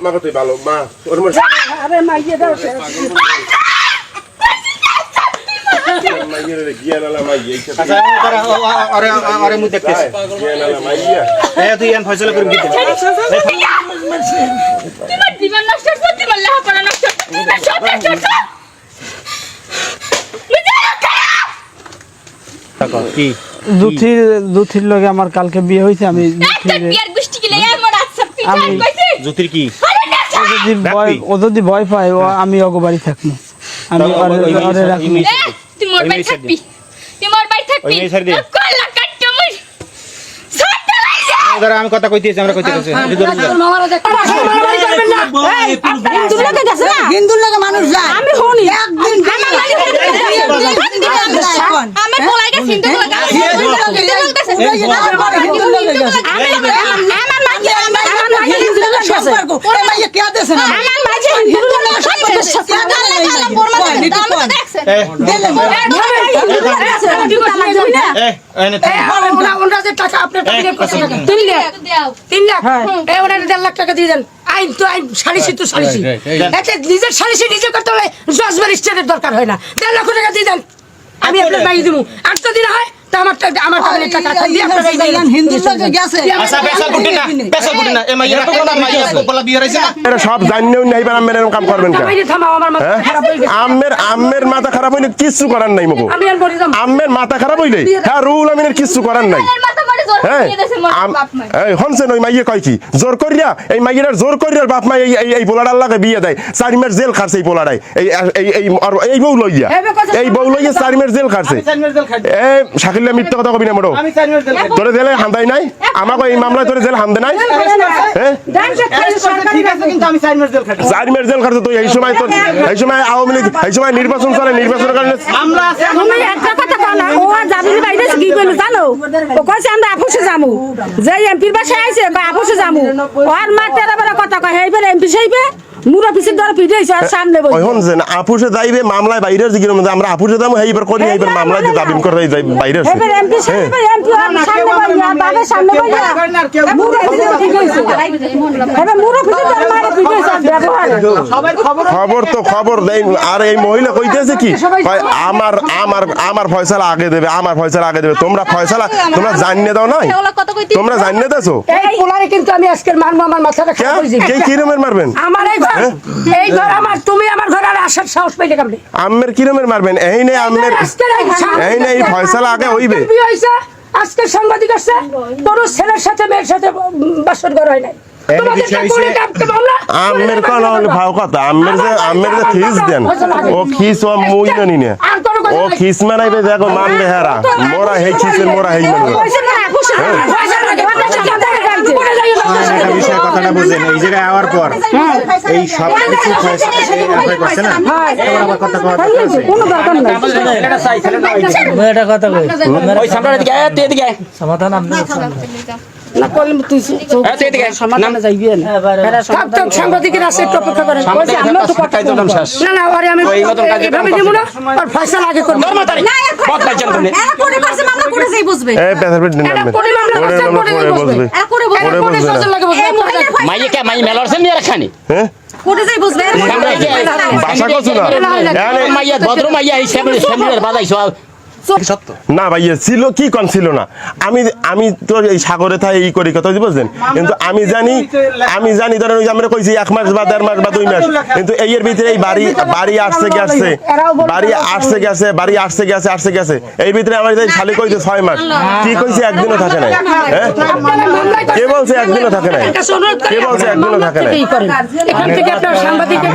মা কতই ভালো মা ওর মধ্যে আরে মাইয়ে দাও মাইয়ের গিয়ানালা মাইয়ে আচ্ছা আরে আরে মুই দেখতেছি গিয়ানালা মাইয়া তুই এন ফয়সালা করে দিতে তোমার জীবন নষ্ট করতে তোমার লেখাপড়া নষ্ট করতে সব নষ্ট কি জুথির লগে আমার কালকে বিয়ে হয়েছে আমি বিয়ার গোষ্ঠী গিলে আমার আচ্ছা আমি জ্যোতির কি ও যদি ভয় পায় ও আমি ওগো বাড়ি থাকবো আমি ওরে রাখি তোমার বাড়ি থাকবি তোমার বাড়ি থাকবি কল্লা কাটতে মই সাইডে লাইয়া দাঁড়া আমি কথা কইতেছি আমরা কইতেছি মামারা দেখ মারামারি করবেন না হিন্দুর লাগে গেছে না হিন্দুর লাগে মানুষ যায় আমি শুনি একদিন আমার বলাই গেছে হিন্দু লাগা আমার মাঝে হিন্দু লাগা সম্পর্ক ওরে মাইয়া কে দেছে না আমার মাঝে হিন্দু লাগা সম্পর্ক ওনারা যে টাকা আপনার কত টাকা 3 লাখ 3 লাখ এই ওনারা 1.5 লাখ টাকা দিয়ে দেন আইন তো আইন সালিসি তো সালিসি এতে নিজের সালিসি নিজে করতে হলে জজ ম্যাজিস্ট্রেটের দরকার হয় না 1.5 লাখ টাকা দিয়ে দেন আমি আপনার বাড়ি দেবো 8 দিন হয় তা আমার টাকা দিয়ে আপনার হিন্দু লাগে গেছে আচ্ছা পেশা গুটি না এ মাইয়া তো না মাইয়া গোপালা বিয়ে হইছে না এরা সব জাননেও নাই পারেন মেরে কাম করবেন কেন আমি থামাও আমার মাথা খারাপ হয়ে গেছে আম্মের মাথা খারাপ হইলে কিছু করার নাই মগো আমি আর বলি আম্মের মাথা খারাপ হইলে হ্যাঁ রুল আমিনের কিছু করার নাই হনসেন ওই মাইয়ে কয় কি জোর করিয়া এই মাইয়ের জোর করিয়ার বাপ মা এই পোলাডার লাগে বিয়ে দেয় 4 মাস জেল খাটছে এই পোলাডাই এই বউ লইয়া এই বউ লইয়া 4 মাস জেল খাটছে এ শাকিল্লা মিথ্যা কথা কবি না মোড়ো তোরে জেলে হান্দাই নাই আমাকে এই মামলায় তোরে জেল হান্দে নাই হ্যাঁ 4 মাস জেল খাটছে তুই এই সময় আওয়ামী লীগ এই সময় নির্বাচন চলে নির্বাচনের কারণে আমরা আমি একটা কথা বলা ও জাবির বাইরে কি কইলো জানো ও কইছে আমরা আপুসে যামু যে এমপির বাসায় আইছে বা আপুসে যামু আর মা তেরা বড় কথা কয় হেইবে এমপি সাইবে মুরা পিছে ধরে পিটাইছে আর সামনে বই ওহন যে আপুসে যাইবে মামলায় বাইরের জিগির মধ্যে আমরা আপুসে যামু হেইবার করি হেইবার মামলায় যে দাবিম করে যাই বাইরে আছে হেইবে এমপি সাইবে এমপি আর সামনে বই বাবা সামনে বই মুরা পিছে পিটাইছে হেইবে মুরা পিছে ধরে মারে পিটাইছে ব্যবহার সবাই খবর দেই আর এই মহিলা কইতেছে কি আমার ফয়সালা আগে দেবে তোমরা ফয়সালা তোমরা জানিয়ে দাও নাই তোমরা জানিয়ে দাও এই পোলারে কিন্তু আমি আজকে মারবো আমার মাথাটা খারাপ হই যাবে কি রকমের মারবেন আমার এই ঘর আমার তুমি আমার ঘরে আর আসার সাহস পাইলে কেমনে আম্মের কি রকমের মারবেন এই নে এই ফয়সালা আগে হইবে বিয়ে হইছে আজকে সাংবাদিক আছে তোর ছেলের সাথে মেয়ের সাথে বাসর ঘর হয় নাই আম্মের কোন ভাও কথা আম্মের যে খিস দেন ও খিস ও মুই জানি না ও খিস মানাইবে দেখো মানবে হেরা মোরা হেই খিসের মোরা হেই মানবে বিষয় কথাটা বুঝেন এই জায়গায় আওয়ার পর এই সব কিছু করছে না আবার কথা আছে কোনো দরকার নাই এটা কথা কই ওই সামনে দিকে এদিকে সমাধান আমরা না কলম তুই সমাধানে যাইবি না সব সাংবাদিকের আছে একটু অপেক্ষা করেন কইছে আমরা তো কথা না না আরে আমি এইভাবে দেব না আর ফয়সালা আগে করব না বদ বাজন তুমি এরা করে পারছে মামলা করে যাই বুঝবে এই পেছারপিট দিন না করে মামলা করে বসবে এরা করে বসবে লাগে বসবে মাইয়ে কে মাই মেলরছেন নিয়ে রাখানি হ্যাঁ করে যাই বুঝবে ভাষা কছ না মাইয়া ভদ্র মাইয়া এই সামনের বাজাইছো না ভাইয়া ছিল কি কোন ছিল না আমি তো এই সাগরে থাই এই করি কথা বুঝছেন কিন্তু আমি জানি ধরেন ওই যে আমরা কইছি 1 মাস বা 1.5 মাস বা 2 মাস কিন্তু এর ভিতরে এই বাড়ি আসছে গেছে এই ভিতরে আমার শালি কইছে 6 মাস কি কইছে একদিনও থাকে না হ্যাঁ কে বলছে একদিনও থাকে না এখান থেকে আপনার সাংবাদিকের